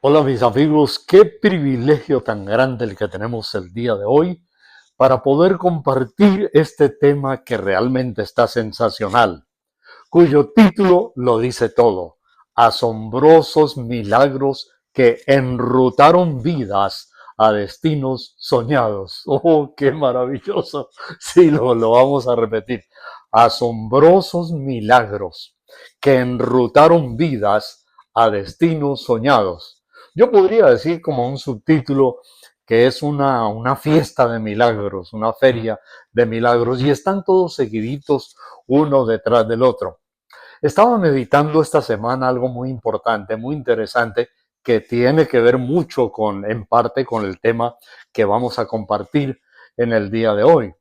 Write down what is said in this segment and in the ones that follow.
Hola mis amigos, qué privilegio tan grande el que tenemos el día de hoy para poder compartir este tema que realmente está sensacional, cuyo título lo dice todo: asombrosos milagros que enrutaron vidas a destinos soñados. ¡Oh, qué maravilloso! Sí, lo vamos a repetir. Asombrosos milagros que enrutaron vidas a destinos soñados. Yo podría decir como un subtítulo que es una fiesta de milagros, una feria de milagros, y están todos seguiditos uno detrás del otro. Estaba meditando esta semana algo muy importante, muy interesante, que tiene que ver mucho en parte, con el tema que vamos a compartir en el día de hoy.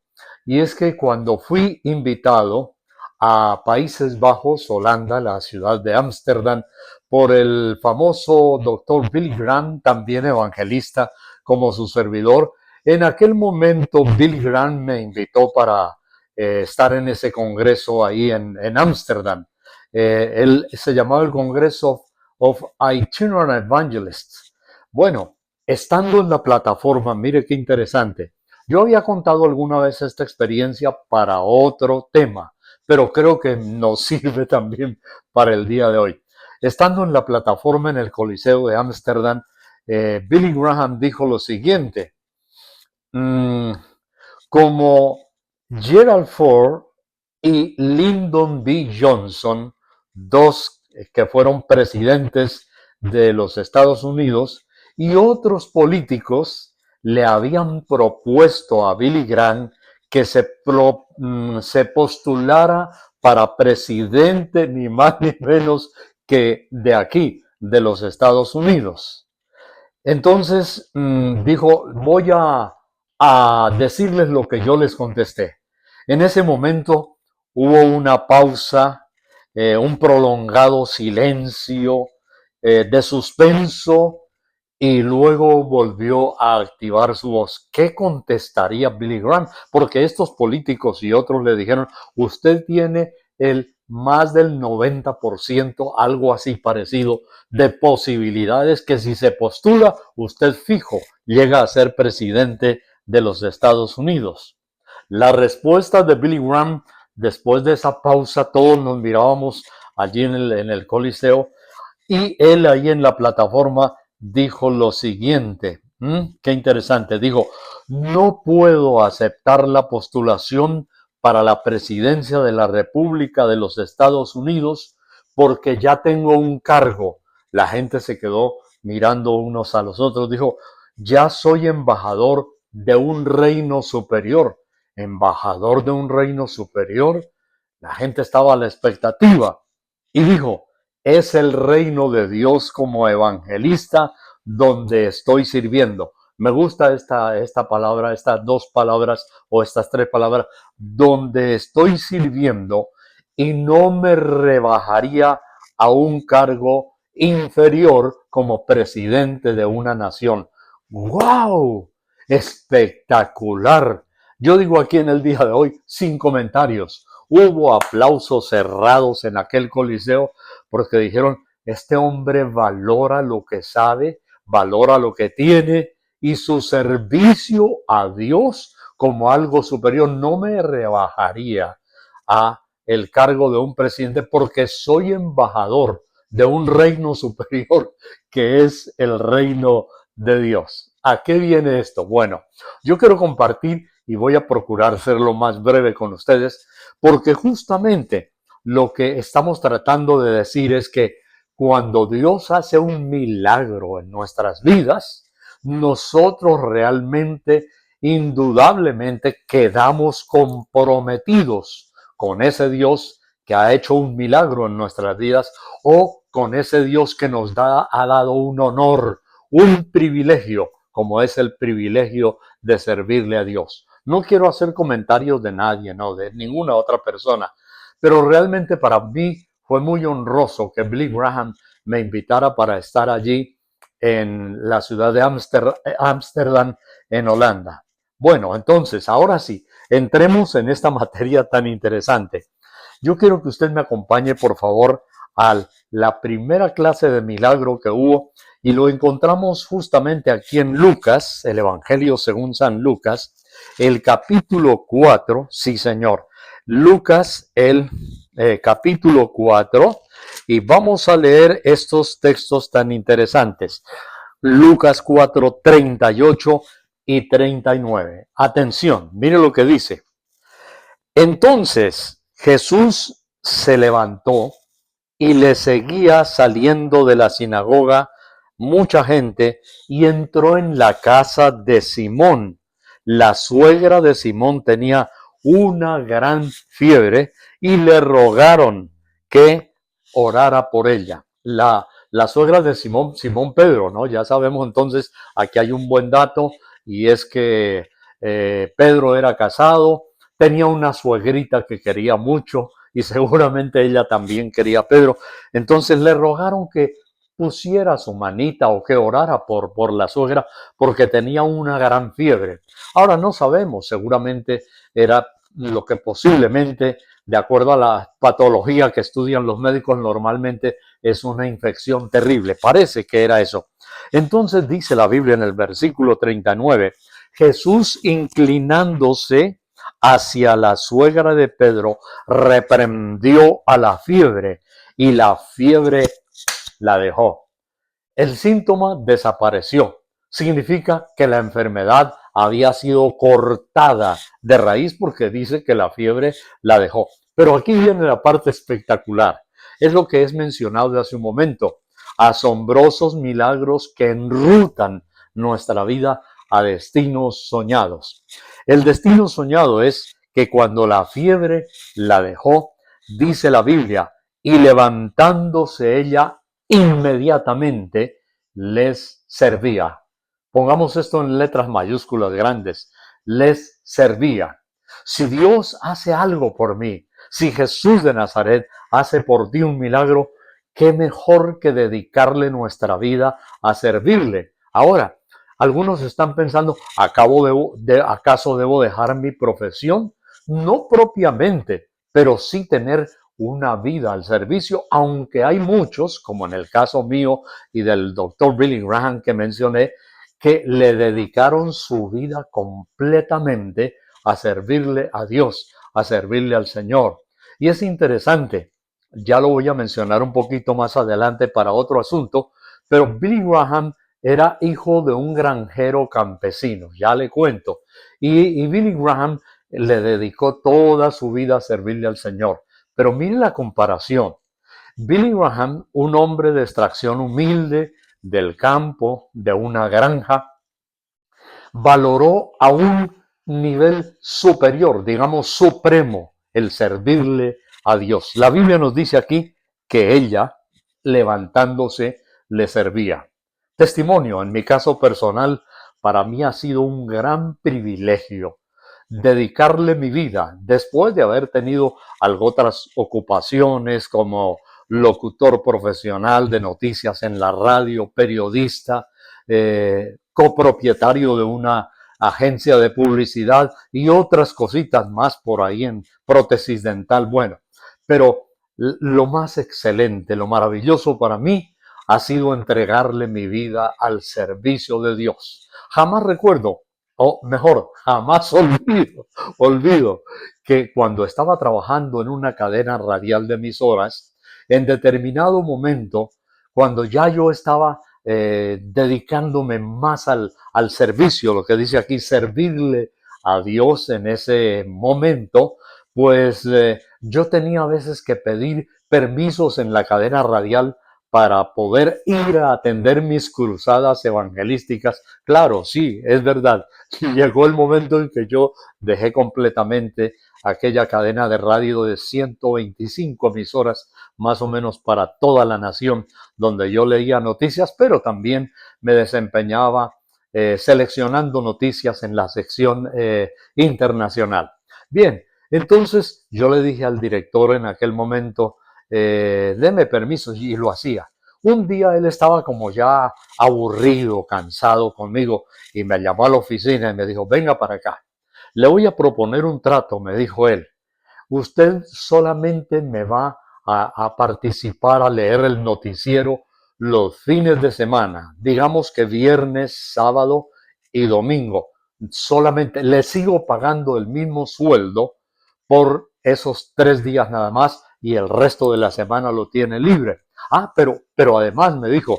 Y es que cuando fui invitado a Países Bajos, Holanda, la ciudad de Ámsterdam, por el famoso doctor Billy Graham, también evangelista como su servidor, en aquel momento Billy Graham me invitó para estar en ese congreso ahí en Ámsterdam. Él se llamaba el Congreso of Itinerant Evangelists. Bueno, estando en la plataforma, mire qué interesante. Yo había contado alguna vez esta experiencia para otro tema, pero creo que nos sirve también para el día de hoy. Estando en la plataforma en el Coliseo de Ámsterdam, Billy Graham dijo lo siguiente: "Mm, como Gerald Ford y Lyndon B. Johnson, dos que fueron presidentes de los Estados Unidos, y otros políticos le habían propuesto a Billy Graham que se postulara para presidente, ni más ni menos que de aquí, de los Estados Unidos. Entonces dijo, voy a decirles lo que yo les contesté. En ese momento hubo una pausa, un prolongado silencio de suspenso, y luego volvió a activar su voz. ¿Qué contestaría Billy Graham? Porque estos políticos y otros le dijeron, usted tiene el más del 90%, algo así parecido, de posibilidades que si se postula, usted fijo llega a ser presidente de los Estados Unidos. La respuesta de Billy Graham, después de esa pausa, todos nos mirábamos allí en el Coliseo, y él ahí en la plataforma dijo lo siguiente. Qué interesante. Dijo, no puedo aceptar la postulación para la presidencia de la República de los Estados Unidos porque ya tengo un cargo. La gente se quedó mirando unos a los otros. Dijo, ya soy embajador de un reino superior. Embajador de un reino superior. La gente estaba a la expectativa. Y dijo, es el reino de Dios como evangelista donde estoy sirviendo. Me gusta esta palabra, estas dos palabras o estas tres palabras, donde estoy sirviendo, y no me rebajaría a un cargo inferior como presidente de una nación. ¡Wow! Espectacular. Yo digo aquí en el día de hoy, sin comentarios. Hubo aplausos cerrados en aquel coliseo porque dijeron, este hombre valora lo que sabe, valora lo que tiene, y su servicio a Dios como algo superior no me rebajaría a el cargo de un presidente porque soy embajador de un reino superior que es el reino de Dios. ¿A qué viene esto? Bueno, yo quiero compartir y voy a procurar ser lo más breve con ustedes, porque justamente lo que estamos tratando de decir es que cuando Dios hace un milagro en nuestras vidas, nosotros realmente, indudablemente, quedamos comprometidos con ese Dios que ha hecho un milagro en nuestras vidas, o con ese Dios que nos ha dado un honor, un privilegio, como es el privilegio de servirle a Dios. No quiero hacer comentarios de nadie, no, de ninguna otra persona, pero realmente para mí fue muy honroso que Billy Graham me invitara para estar allí en la ciudad de Ámsterdam, en Holanda. Bueno, entonces, ahora sí, entremos en esta materia tan interesante. Yo quiero que usted me acompañe, por favor, a la primera clase de milagro que hubo y lo encontramos justamente aquí en Lucas, el Evangelio según San Lucas, el capítulo 4, sí señor, Lucas el capítulo 4 y vamos a leer estos textos tan interesantes. Lucas 4, 38 y 39. Atención, mire lo que dice. Entonces Jesús se levantó y le seguía saliendo de la sinagoga mucha gente y entró en la casa de Simón. La suegra de Simón tenía una gran fiebre y le rogaron que orara por ella. La suegra de Simón, Simón Pedro, ¿no? Ya sabemos entonces, aquí hay un buen dato y es que Pedro era casado, tenía una suegrita que quería mucho y seguramente ella también quería a Pedro. Entonces le rogaron que pusiera su manita o que orara por la suegra porque tenía una gran fiebre. Ahora no sabemos, seguramente era lo que posiblemente, de acuerdo a la patología que estudian los médicos, normalmente es una infección terrible. Parece que era eso. Entonces dice la Biblia en el versículo 39, Jesús inclinándose hacia la suegra de Pedro, reprendió a la fiebre y la fiebre la dejó. El síntoma desapareció. Significa que la enfermedad había sido cortada de raíz porque dice que la fiebre la dejó. Pero aquí viene la parte espectacular. Es lo que es mencionado de hace un momento. Asombrosos milagros que enrutan nuestra vida a destinos soñados. El destino soñado es que cuando la fiebre la dejó, dice la Biblia, y levantándose ella inmediatamente les servía. Pongamos esto en letras mayúsculas grandes. Les servía. Si Dios hace algo por mí, si Jesús de Nazaret hace por ti un milagro, qué mejor que dedicarle nuestra vida a servirle. Ahora, algunos están pensando, ¿acaso debo dejar mi profesión? No propiamente, pero sí tener una vida al servicio, aunque hay muchos, como en el caso mío y del doctor Billy Graham que mencioné, que le dedicaron su vida completamente a servirle a Dios, a servirle al Señor. Y es interesante, ya lo voy a mencionar un poquito más adelante para otro asunto, pero Billy Graham era hijo de un granjero campesino, ya le cuento, y Billy Graham le dedicó toda su vida a servirle al Señor. Pero mire la comparación. Billy Graham, un hombre de extracción humilde, del campo, de una granja, valoró a un nivel superior, digamos supremo, el servirle a Dios. La Biblia nos dice aquí que ella, levantándose, le servía. Testimonio, en mi caso personal, para mí ha sido un gran privilegio dedicarle mi vida, después de haber tenido algo otras ocupaciones como locutor profesional de noticias en la radio, periodista, copropietario de una agencia de publicidad y otras cositas más por ahí en prótesis dental. Bueno, pero lo más excelente, lo maravilloso para mí ha sido entregarle mi vida al servicio de Dios. Jamás recuerdo, o mejor, jamás olvido que cuando estaba trabajando en una cadena radial de emisoras, en determinado momento, cuando ya yo estaba dedicándome más al servicio, lo que dice aquí, servirle a Dios en ese momento, pues yo tenía a veces que pedir permisos en la cadena radial para poder ir a atender mis cruzadas evangelísticas. Claro, sí, es verdad. Llegó el momento en que yo dejé completamente aquella cadena de radio de 125 emisoras, más o menos para toda la nación, donde yo leía noticias, pero también me desempeñaba seleccionando noticias en la sección internacional. Bien, entonces yo le dije al director en aquel momento, deme permiso, y lo hacía. Un día él estaba como ya aburrido, cansado conmigo, y me llamó a la oficina y me dijo, venga para acá. Le voy a proponer un trato, me dijo él. Usted solamente me va a participar, a leer el noticiero los fines de semana, digamos que viernes, sábado y domingo. Solamente le sigo pagando el mismo sueldo por esos 3 días nada más y el resto de la semana lo tiene libre. Pero además me dijo,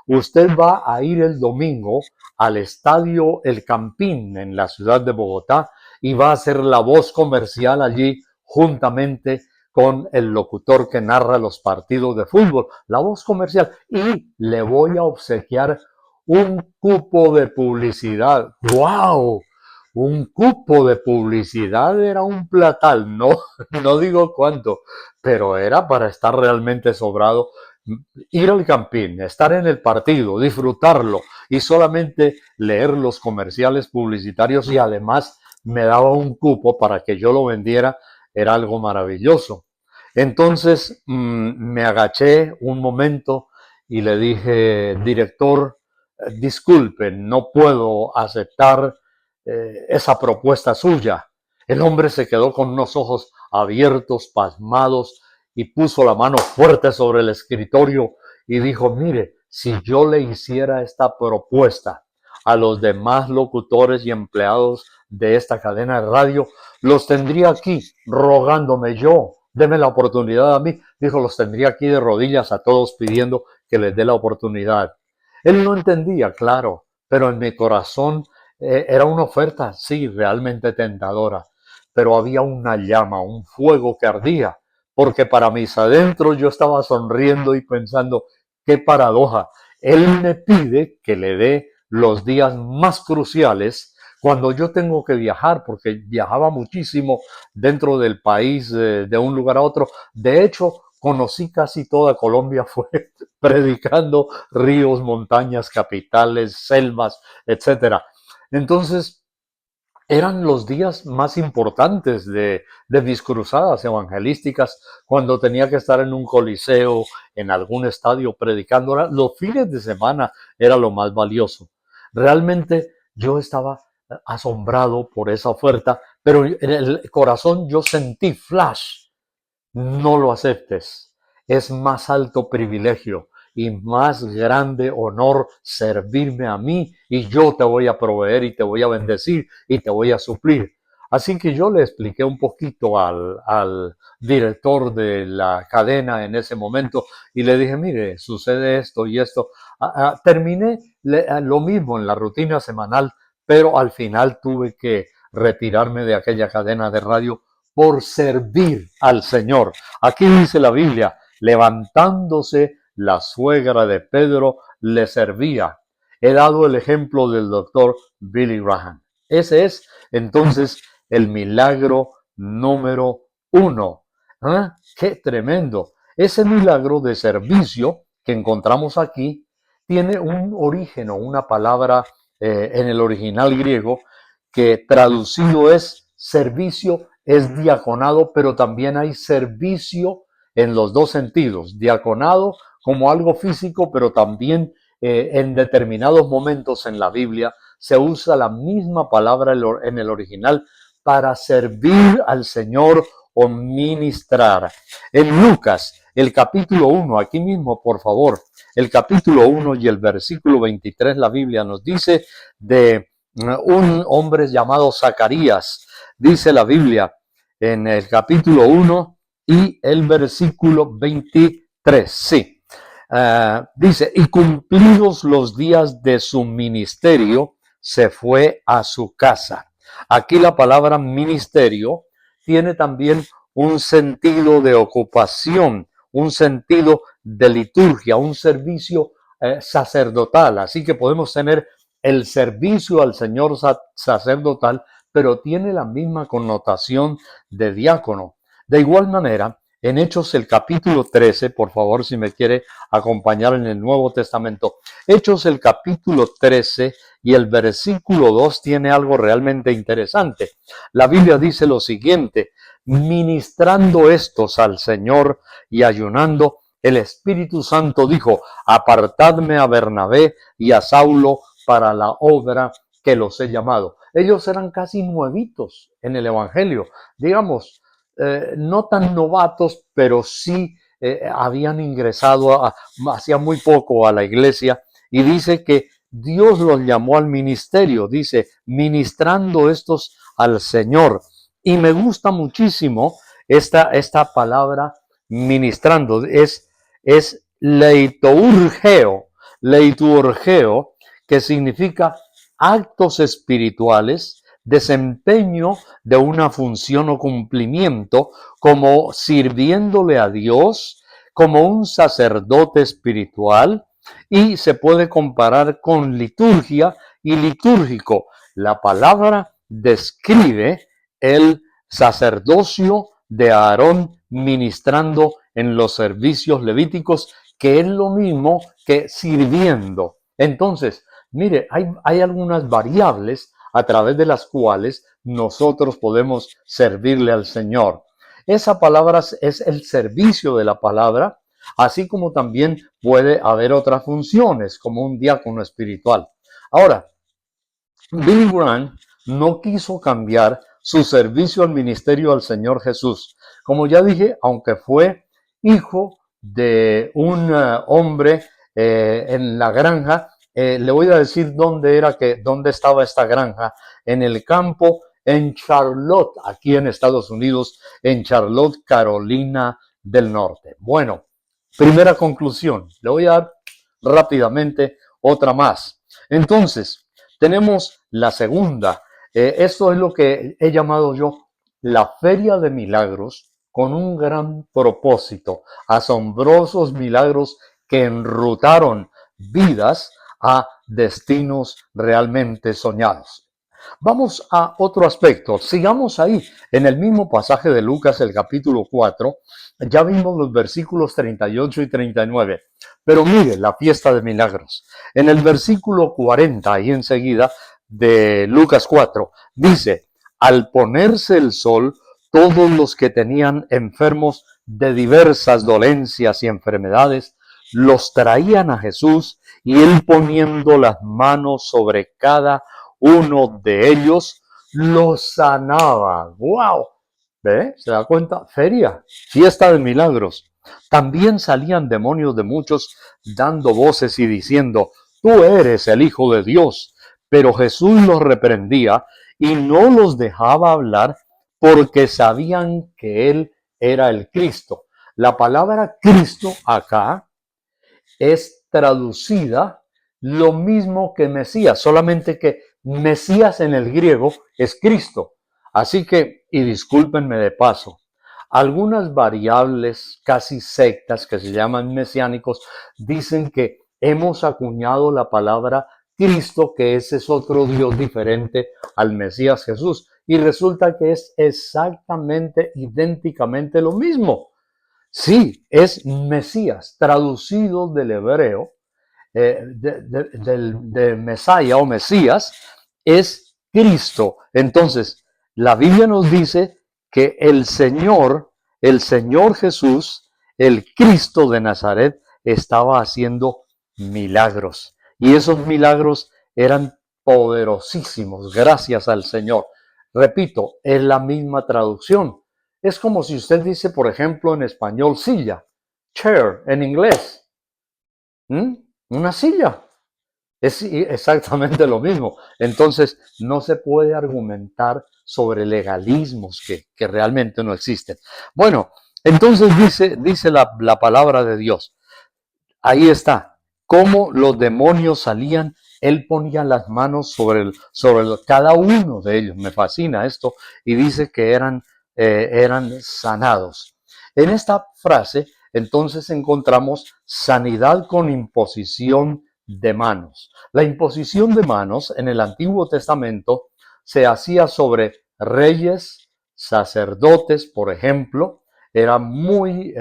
usted va a ir el domingo al estadio El Campín en la ciudad de Bogotá y va a ser la voz comercial allí juntamente con el locutor que narra los partidos de fútbol, la voz comercial, y le voy a obsequiar un cupo de publicidad. ¡Wow! Un cupo de publicidad era un platal, no digo cuánto, pero era para estar realmente sobrado. Ir al Campín, estar en el partido, disfrutarlo y solamente leer los comerciales publicitarios y además me daba un cupo para que yo lo vendiera, era algo maravilloso. Entonces me agaché un momento y le dije, director, disculpe, no puedo aceptar esa propuesta suya. El hombre se quedó con unos ojos abiertos, pasmados, y puso la mano fuerte sobre el escritorio y dijo, mire, si yo le hiciera esta propuesta a los demás locutores y empleados de esta cadena de radio, los tendría aquí rogándome yo, deme la oportunidad a mí. Dijo, los tendría aquí de rodillas a todos pidiendo que les dé la oportunidad. Él no entendía, claro, pero en mi corazón era una oferta, sí, realmente tentadora, pero había una llama, un fuego que ardía, porque para mis adentros yo estaba sonriendo y pensando, qué paradoja, él me pide que le dé los días más cruciales cuando yo tengo que viajar, porque viajaba muchísimo dentro del país, de un lugar a otro. De hecho, conocí casi toda Colombia, fue predicando ríos, montañas, capitales, selvas, etcétera. Entonces, eran los días más importantes de mis cruzadas evangelísticas, cuando tenía que estar en un coliseo, en algún estadio predicando. Los fines de semana era lo más valioso. Realmente yo estaba asombrado por esa oferta, pero en el corazón yo sentí flash. No lo aceptes. Es más alto privilegio y más grande honor servirme a mí, y yo te voy a proveer y te voy a bendecir y te voy a suplir. Así que yo le expliqué un poquito al director de la cadena en ese momento y le dije, mire, sucede esto y esto. Terminé lo mismo en la rutina semanal, pero al final tuve que retirarme de aquella cadena de radio por servir al Señor. Aquí dice la Biblia, levantándose la suegra de Pedro le servía. He dado el ejemplo del doctor Billy Graham. Ese es entonces el milagro número 1. ¿Ah? ¡Qué tremendo! Ese milagro de servicio que encontramos aquí tiene un origen o una palabra en el original griego que traducido es servicio, es diaconado, pero también hay servicio en los dos sentidos. Diaconado como algo físico, pero también en determinados momentos en la Biblia se usa la misma palabra en el original para servir al Señor o ministrar. En Lucas, el capítulo 1, aquí mismo, por favor, el capítulo 1 y el versículo 23, la Biblia nos dice de un hombre llamado Zacarías. Dice la Biblia en el capítulo 1 y el versículo 23. Sí. Dice, y cumplidos los días de su ministerio, se fue a su casa. Aquí la palabra ministerio tiene también un sentido de ocupación, un sentido de liturgia, un servicio sacerdotal. Así que podemos tener el servicio al Señor sacerdotal, pero tiene la misma connotación de diácono. De igual manera, en Hechos el capítulo 13, por favor, si me quiere acompañar en el Nuevo Testamento, Hechos el capítulo 13 y el versículo 2 tiene algo realmente interesante. La Biblia dice lo siguiente, ministrando estos al Señor y ayunando, el Espíritu Santo dijo, apartadme a Bernabé y a Saulo para la obra que los he llamado. Ellos eran casi nuevitos en el Evangelio, digamos, no tan novatos, pero sí habían ingresado hacía muy poco a la iglesia, y dice que Dios los llamó al ministerio, dice, ministrando estos al Señor. Y me gusta muchísimo esta palabra ministrando, es leiturgeo, que significa actos espirituales, desempeño de una función o cumplimiento, como sirviéndole a Dios, como un sacerdote espiritual, y se puede comparar con liturgia y litúrgico. La palabra describe el sacerdocio de Aarón ministrando en los servicios levíticos, que es lo mismo que sirviendo. Entonces, mire, hay algunas variables a través de las cuales nosotros podemos servirle al Señor. Esa palabra es el servicio de la palabra, así como también puede haber otras funciones, como un diácono espiritual. Ahora, Billy Graham no quiso cambiar su servicio al ministerio al Señor Jesús. Como ya dije, aunque fue hijo de un hombre en la granja, le voy a decir dónde estaba esta granja, en el campo en Charlotte, aquí en Estados Unidos, en Charlotte, Carolina del Norte. Bueno, primera conclusión, le voy a dar rápidamente otra más. Entonces, tenemos la segunda. Esto es lo que he llamado yo la Feria de Milagros, con un gran propósito, asombrosos milagros que enrutaron vidas a destinos realmente soñados. Vamos a otro aspecto. Sigamos ahí, en el mismo pasaje de Lucas, el capítulo 4. Ya vimos los versículos 38 y 39. Pero mire, la fiesta de milagros. En el versículo 40, ahí enseguida, de Lucas 4, dice, al ponerse el sol, todos los que tenían enfermos de diversas dolencias y enfermedades, los traían a Jesús, y él, poniendo las manos sobre cada uno de ellos, los sanaba. ¡Wow! ¿Ve? ¿Se da cuenta? Feria, fiesta de milagros. También salían demonios de muchos, dando voces y diciendo, tú eres el Hijo de Dios. Pero Jesús los reprendía y no los dejaba hablar, porque sabían que Él era el Cristo. La palabra Cristo acá es traducida lo mismo que Mesías, solamente que Mesías en el griego es Cristo. Así que, y discúlpenme de paso, algunas variables casi sectas que se llaman mesiánicos dicen que hemos acuñado la palabra Cristo, que ese es otro Dios diferente al Mesías Jesús, y resulta que es exactamente, idénticamente lo mismo. Sí, es Mesías, traducido del hebreo, de Mesaya o Mesías, es Cristo. Entonces, la Biblia nos dice que el Señor Jesús, el Cristo de Nazaret, estaba haciendo milagros. Y esos milagros eran poderosísimos, gracias al Señor. Repito, es la misma traducción. Es como si usted dice, por ejemplo, en español, silla, chair, en inglés. Una silla. Es exactamente lo mismo. Entonces, no se puede argumentar sobre legalismos que realmente no existen. Bueno, entonces dice la palabra de Dios. Ahí está. Cómo los demonios salían, él ponía las manos sobre cada uno de ellos. Me fascina esto. Y dice que eran sanados. En esta frase, entonces, encontramos sanidad con imposición de manos. La imposición de manos en el Antiguo Testamento se hacía sobre reyes, sacerdotes, por ejemplo. Era muy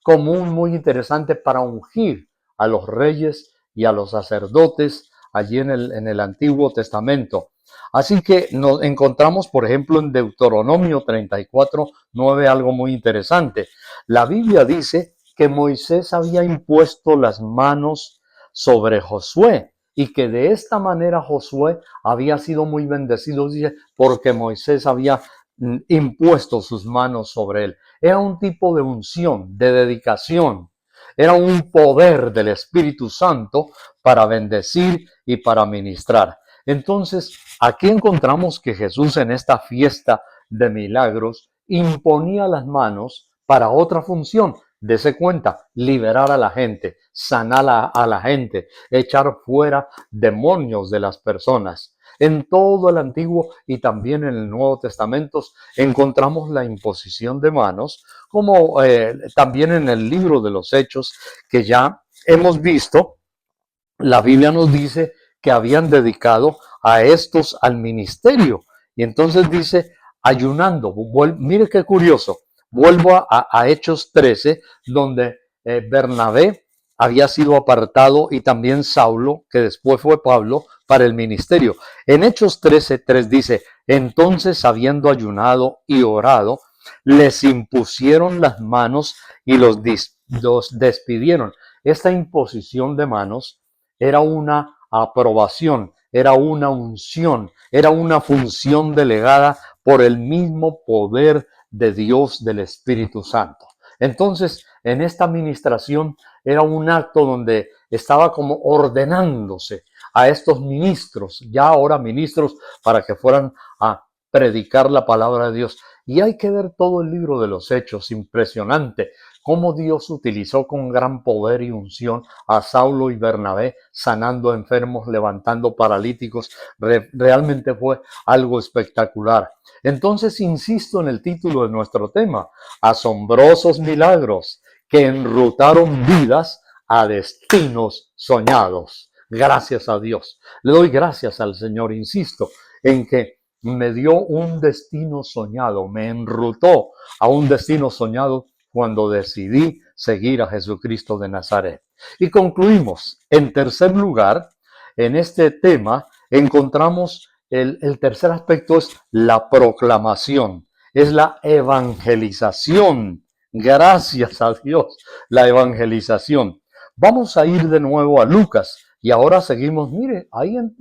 común, muy interesante para ungir a los reyes y a los sacerdotes allí en el Antiguo Testamento. Así que nos encontramos, por ejemplo, en Deuteronomio 34:9, algo muy interesante. La Biblia dice que Moisés había impuesto las manos sobre Josué y que de esta manera Josué había sido muy bendecido, dice, porque Moisés había impuesto sus manos sobre él. Era un tipo de unción, de dedicación. Era un poder del Espíritu Santo para bendecir y para ministrar. Entonces, aquí encontramos que Jesús en esta fiesta de milagros imponía las manos para otra función. Dese cuenta, liberar a la gente, sanar a la gente, echar fuera demonios de las personas. En todo el Antiguo y también en el Nuevo Testamento encontramos la imposición de manos, como también en el libro de los Hechos, que ya hemos visto. La Biblia nos dice que habían dedicado a estos al ministerio. Y entonces dice, ayunando. Mire qué curioso. Vuelvo a Hechos 13, donde Bernabé había sido apartado y también Saulo, que después fue Pablo, para el ministerio. En Hechos 13:3 dice, entonces habiendo ayunado y orado, les impusieron las manos y los despidieron. Esta imposición de manos era una aprobación, era una unción, era una función delegada por el mismo poder de Dios del Espíritu Santo. Entonces, en esta administración era un acto donde estaba como ordenándose a estos ministros, ya ahora ministros, para que fueran a predicar la palabra de Dios. Y hay que ver todo el libro de los Hechos, impresionante cómo Dios utilizó con gran poder y unción a Saulo y Bernabé, sanando enfermos, levantando paralíticos. Realmente fue algo espectacular. Entonces, insisto en el título de nuestro tema, asombrosos milagros que enrutaron vidas a destinos soñados. Gracias a Dios. Le doy gracias al Señor, insisto, en que me dio un destino soñado, me enrutó a un destino soñado cuando decidí seguir a Jesucristo de Nazaret. Y concluimos. En tercer lugar, en este tema encontramos el tercer aspecto es la proclamación, es la evangelización. Gracias a Dios, la evangelización. Vamos a ir de nuevo a Lucas y ahora seguimos, mire, ahí en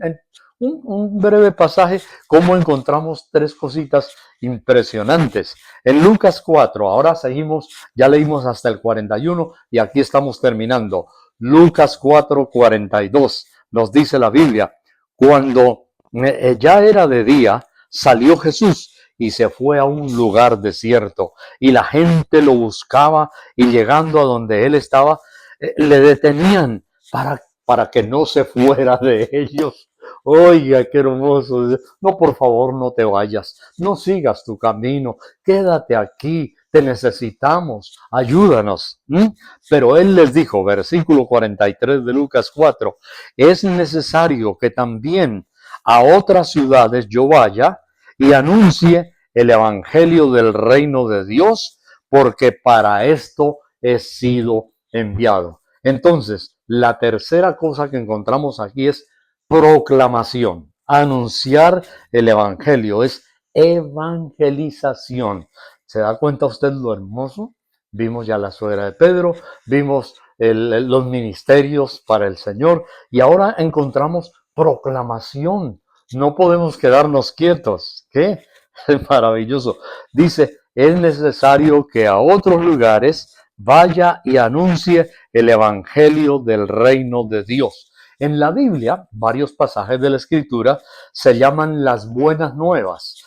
un breve pasaje, cómo encontramos tres cositas impresionantes. En Lucas 4, ahora seguimos, ya leímos hasta el 41 y aquí estamos terminando. Lucas 4:42 nos dice la Biblia, cuando ya era de día, salió Jesús y se fue a un lugar desierto y la gente lo buscaba y llegando a donde él estaba, le detenían para que no se fuera de ellos. Oiga, qué hermoso. No, por favor, no te vayas. No sigas tu camino. Quédate aquí. Te necesitamos. Ayúdanos. Pero él les dijo, versículo 43 de Lucas 4, es necesario que también a otras ciudades yo vaya y anuncie el evangelio del reino de Dios, porque para esto he sido enviado. Entonces, la tercera cosa que encontramos aquí es proclamación. Anunciar el evangelio es evangelización. ¿Se da cuenta usted lo hermoso? Vimos ya la suegra de Pedro, vimos los ministerios para el Señor y ahora encontramos proclamación. No podemos quedarnos quietos. ¿Qué? Es maravilloso. Dice, es necesario que a otros lugares vaya y anuncie el evangelio del reino de Dios. En la Biblia, varios pasajes de la Escritura se llaman las buenas nuevas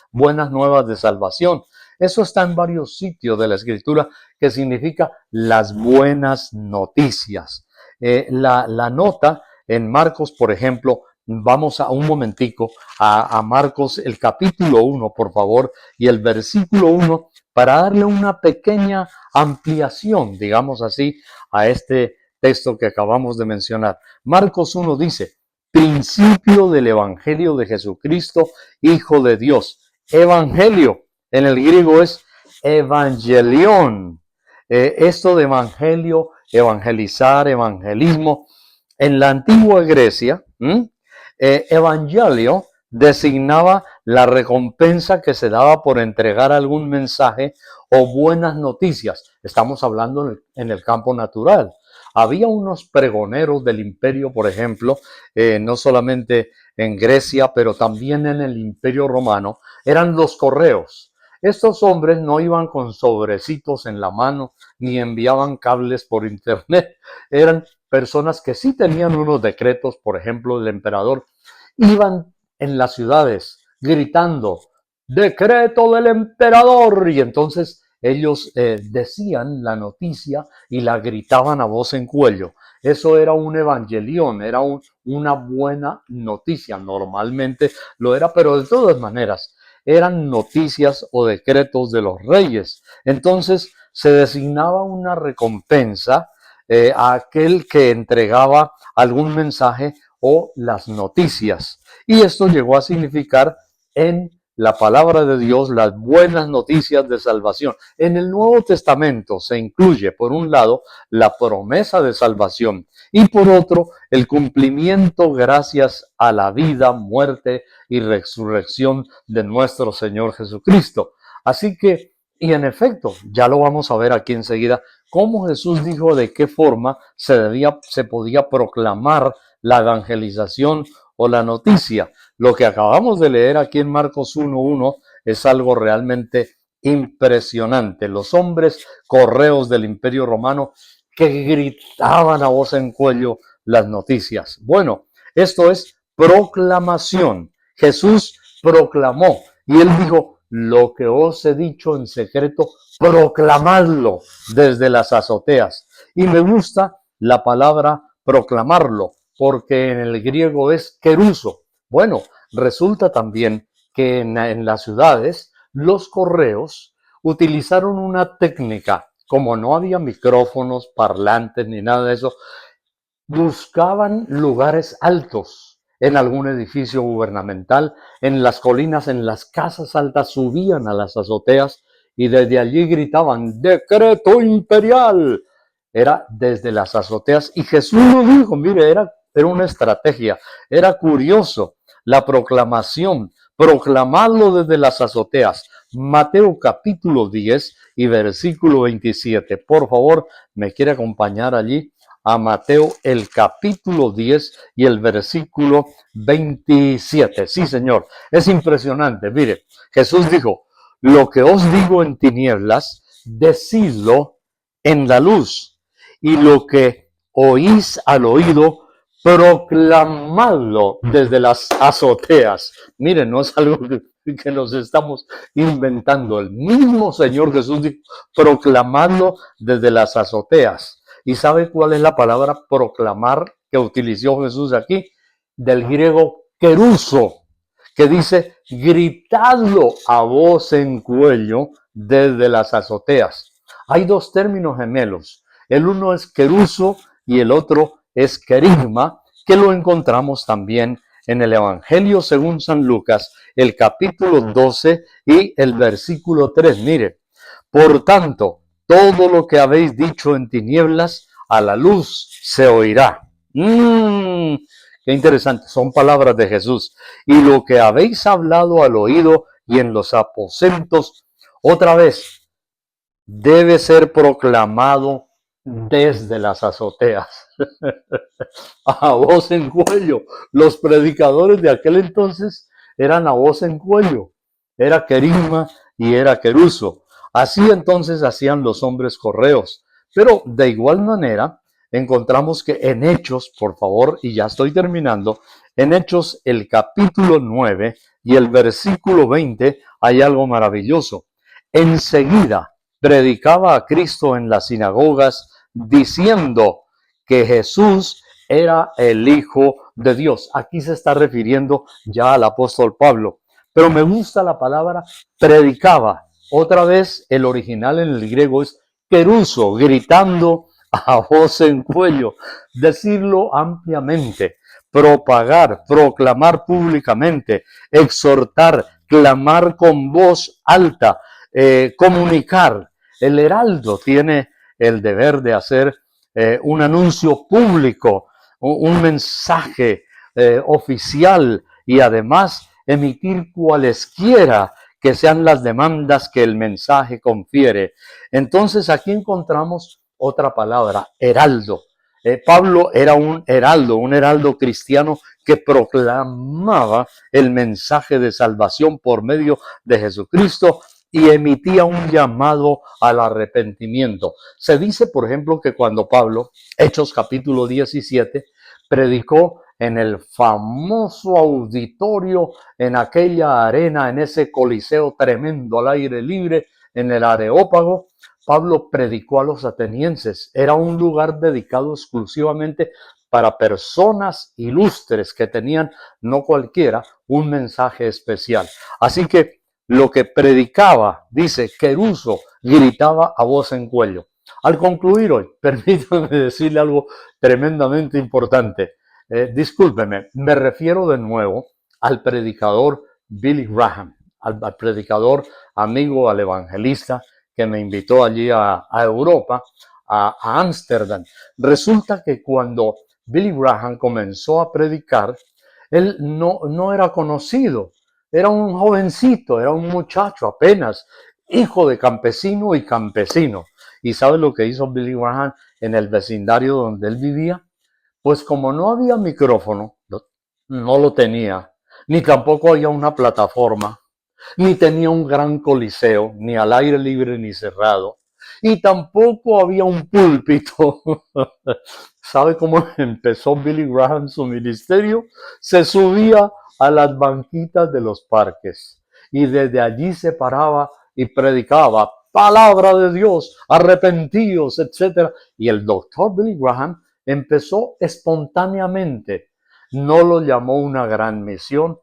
de salvación. Eso está en varios sitios de la Escritura, que significa las buenas noticias. La nota en Marcos, por ejemplo, vamos a un momentico a Marcos, el capítulo 1, por favor, y el versículo 1, para darle una pequeña ampliación, digamos así, a este texto que acabamos de mencionar. Marcos 1 dice, principio del Evangelio de Jesucristo, Hijo de Dios. Evangelio, en el griego es evangelión. Esto de evangelio, evangelizar, evangelismo, en la antigua Grecia, evangelio designaba la recompensa que se daba por entregar algún mensaje o buenas noticias. Estamos hablando en el campo natural. Había unos pregoneros del imperio, por ejemplo, no solamente en Grecia, pero también en el imperio romano, eran los correos. Estos hombres no iban con sobrecitos en la mano ni enviaban cables por internet. Eran personas que sí tenían unos decretos, por ejemplo, el emperador. Iban en las ciudades gritando, decreto del emperador. Y entonces ellos decían la noticia y la gritaban a voz en cuello. Eso era un evangelión, era una buena noticia. Normalmente lo era, pero de todas maneras eran noticias o decretos de los reyes. Entonces se designaba una recompensa a aquel que entregaba algún mensaje o las noticias. Y esto llegó a significar en la palabra de Dios las buenas noticias de salvación. En el Nuevo Testamento se incluye, por un lado, la promesa de salvación y por otro, el cumplimiento gracias a la vida, muerte y resurrección de nuestro Señor Jesucristo. Así que, y en efecto, ya lo vamos a ver aquí enseguida, cómo Jesús dijo de qué forma se podía proclamar la evangelización o la noticia. Lo que acabamos de leer aquí en Marcos 1:1 es algo realmente impresionante. Los hombres correos del Imperio Romano que gritaban a voz en cuello las noticias. Bueno, esto es proclamación. Jesús proclamó y él dijo, lo que os he dicho en secreto, proclamadlo desde las azoteas. Y me gusta la palabra proclamarlo, porque en el griego es keruso. Bueno, resulta también que en las ciudades los correos utilizaron una técnica, como no había micrófonos, parlantes ni nada de eso, buscaban lugares altos en algún edificio gubernamental, en las colinas, en las casas altas, subían a las azoteas y desde allí gritaban, decreto imperial. Era desde las azoteas y Jesús lo dijo, mire, era una estrategia, era curioso la proclamación, proclamarlo desde las azoteas. Mateo capítulo 10 y versículo 27. Por favor, me quiere acompañar allí a Mateo el capítulo 10 y el versículo 27. Sí, Señor, es impresionante. Mire, Jesús dijo, lo que os digo en tinieblas, decidlo en la luz. Y lo que oís al oído, proclamadlo desde las azoteas. Miren, no es algo que nos estamos inventando. El mismo Señor Jesús dijo, proclamadlo desde las azoteas. ¿Y sabe cuál es la palabra proclamar que utilizó Jesús aquí? Del griego keruso, que dice, gritadlo a voz en cuello desde las azoteas. Hay dos términos gemelos. El uno es keruso y el otro es kerigma, que lo encontramos también en el Evangelio según San Lucas, el capítulo 12 y el versículo 3. Mire, por tanto, todo lo que habéis dicho en tinieblas, a la luz se oirá. Qué interesante, son palabras de Jesús. Y lo que habéis hablado al oído y en los aposentos, otra vez, debe ser proclamado desde las azoteas. A voz en cuello. Los predicadores de aquel entonces eran a voz en cuello. Era querigma y era keruso. Así entonces hacían los hombres correos. Pero de igual manera encontramos que en Hechos, por favor, y ya estoy terminando, en Hechos el capítulo 9 y el versículo 20 hay algo maravilloso. Enseguida predicaba a Cristo en las sinagogas diciendo que Jesús era el Hijo de Dios. Aquí se está refiriendo ya al apóstol Pablo. Pero me gusta la palabra predicaba. Otra vez, el original en el griego es keruso, gritando a voz en cuello, decirlo ampliamente, propagar, proclamar públicamente, exhortar, clamar con voz alta, comunicar. El heraldo tiene el deber de hacer un anuncio público, un mensaje oficial y además emitir cualesquiera que sean las demandas que el mensaje confiere. Entonces aquí encontramos otra palabra, heraldo. Pablo era un heraldo cristiano que proclamaba el mensaje de salvación por medio de Jesucristo y emitía un llamado al arrepentimiento. Se dice, por ejemplo, que cuando Pablo, Hechos capítulo 17, predicó en el famoso auditorio, en aquella arena, en ese coliseo tremendo al aire libre, en el Areópago, Pablo predicó a los atenienses. Era un lugar dedicado exclusivamente para personas ilustres que tenían, no cualquiera, un mensaje especial. Así que lo que predicaba, dice, Queruso gritaba a voz en cuello. Al concluir hoy, permítanme decirle algo tremendamente importante. Discúlpeme, me refiero de nuevo al predicador Billy Graham, al predicador amigo, al evangelista que me invitó allí a Europa, a Ámsterdam. Resulta que cuando Billy Graham comenzó a predicar, él no era conocido, era un jovencito, era un muchacho apenas, hijo de campesino y campesino. ¿Y sabe lo que hizo Billy Graham en el vecindario donde él vivía? Pues como no había micrófono, no lo tenía, ni tampoco había una plataforma, ni tenía un gran coliseo, ni al aire libre ni cerrado, y tampoco había un púlpito. ¿Sabe cómo empezó Billy Graham su ministerio? Se subía a las banquitas de los parques y desde allí se paraba y predicaba palabra de Dios, arrepentidos, etc. Y el doctor Billy Graham empezó espontáneamente. No lo llamó una gran misión,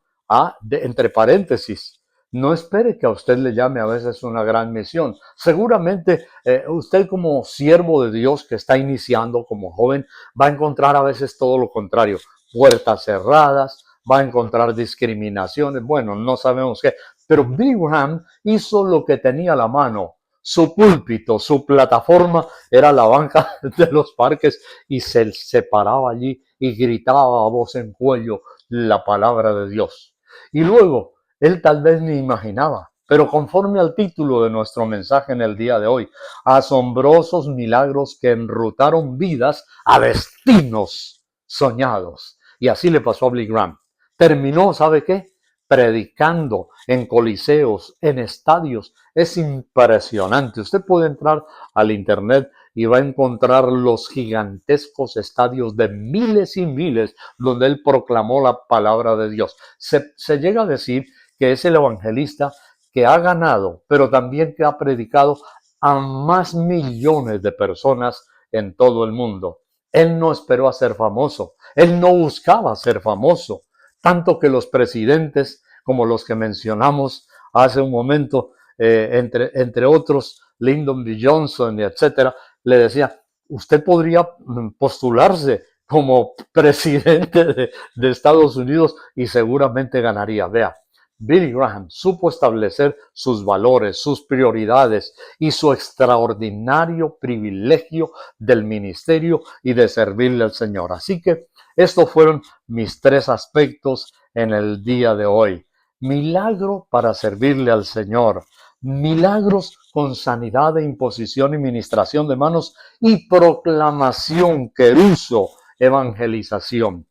entre paréntesis. No espere que a usted le llame a veces una gran misión. Seguramente usted como siervo de Dios que está iniciando como joven va a encontrar a veces todo lo contrario. Puertas cerradas, va a encontrar discriminaciones. Bueno, no sabemos qué. Pero Billy Graham hizo lo que tenía a la mano. Su púlpito, su plataforma era la banca de los parques y se paraba allí y gritaba a voz en cuello la palabra de Dios. Y luego, él tal vez ni imaginaba, pero conforme al título de nuestro mensaje en el día de hoy, asombrosos milagros que enrutaron vidas a destinos soñados. Y así le pasó a Billy Graham. Terminó, ¿sabe qué? Predicando en coliseos, en estadios. Es impresionante. Usted puede entrar al internet y va a encontrar los gigantescos estadios de miles y miles donde él proclamó la palabra de Dios. Se llega a decir que es el evangelista que ha ganado, pero también que ha predicado a más millones de personas en todo el mundo. Él no esperó a ser famoso, él no buscaba ser famoso, tanto que los presidentes, como los que mencionamos hace un momento, entre otros, Lyndon B. Johnson, etcétera, le decía, usted podría postularse como presidente de Estados Unidos y seguramente ganaría. Vea, Billy Graham supo establecer sus valores, sus prioridades y su extraordinario privilegio del ministerio y de servirle al Señor. Así que estos fueron mis tres aspectos en el día de hoy. Milagro para servirle al Señor. Milagros con sanidad de imposición y ministración de manos y proclamación, queruso, evangelización.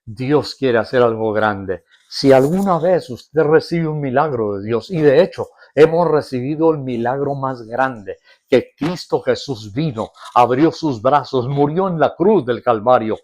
Dios quiere hacer algo grande. Si alguna vez usted recibe un milagro de Dios, y de hecho hemos recibido el milagro más grande, que Cristo Jesús vino, abrió sus brazos, murió en la cruz del Calvario.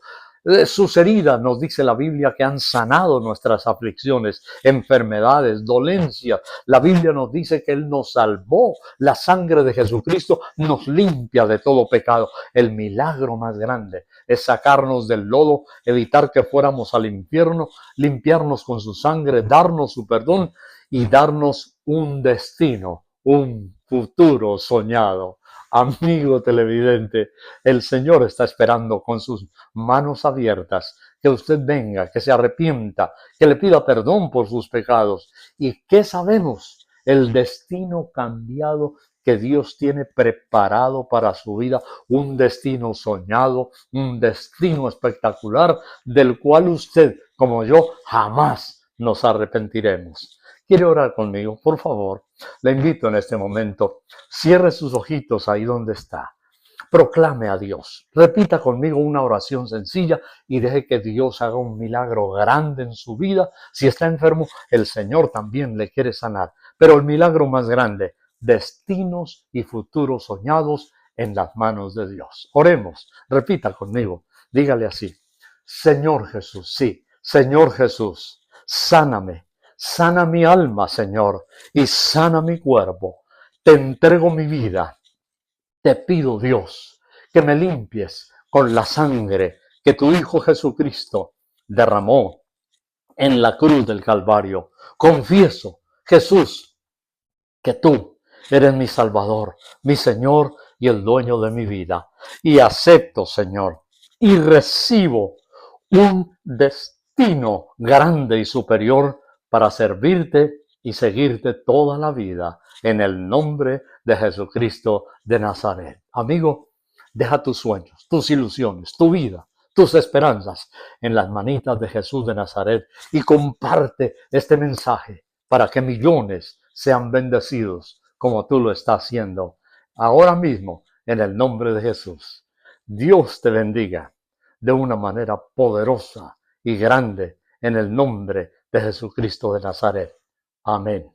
Sus heridas, nos dice la Biblia, que han sanado nuestras aflicciones, enfermedades, dolencias. La Biblia nos dice que Él nos salvó. La sangre de Jesucristo nos limpia de todo pecado. El milagro más grande es sacarnos del lodo, evitar que fuéramos al infierno, limpiarnos con su sangre, darnos su perdón y darnos un destino, un futuro soñado. Amigo televidente, el Señor está esperando con sus manos abiertas que usted venga, que se arrepienta, que le pida perdón por sus pecados. ¿Y qué sabemos? El destino cambiado que Dios tiene preparado para su vida, un destino soñado, un destino espectacular, del cual usted, como yo, jamás nos arrepentiremos. ¿Quiere orar conmigo? Por favor, le invito en este momento, cierre sus ojitos ahí donde está. proclame a Dios. Repita conmigo una oración sencilla y deje que Dios haga un milagro grande en su vida. Si está enfermo, el Señor también le quiere sanar. Pero el milagro más grande, destinos y futuros soñados en las manos de Dios. Oremos, repita conmigo, dígale así: Señor Jesús, sí, Señor Jesús, sáname, sana mi alma, Señor, y sana mi cuerpo. Te entrego mi vida. Te pido, Dios, que me limpies con la sangre que tu Hijo Jesucristo derramó en la cruz del Calvario. Confieso, Jesús, que tú eres mi Salvador, mi Señor y el dueño de mi vida. Y acepto, Señor, y recibo un destino grande y superior para servirte y seguirte toda la vida en el nombre de Jesucristo de Nazaret. Amigo, deja tus sueños, tus ilusiones, tu vida, tus esperanzas en las manitas de Jesús de Nazaret y comparte este mensaje para que millones sean bendecidos como tú lo estás haciendo ahora mismo en el nombre de Jesús. Dios te bendiga de una manera poderosa y grande en el nombre de Jesucristo de Nazaret. Amén.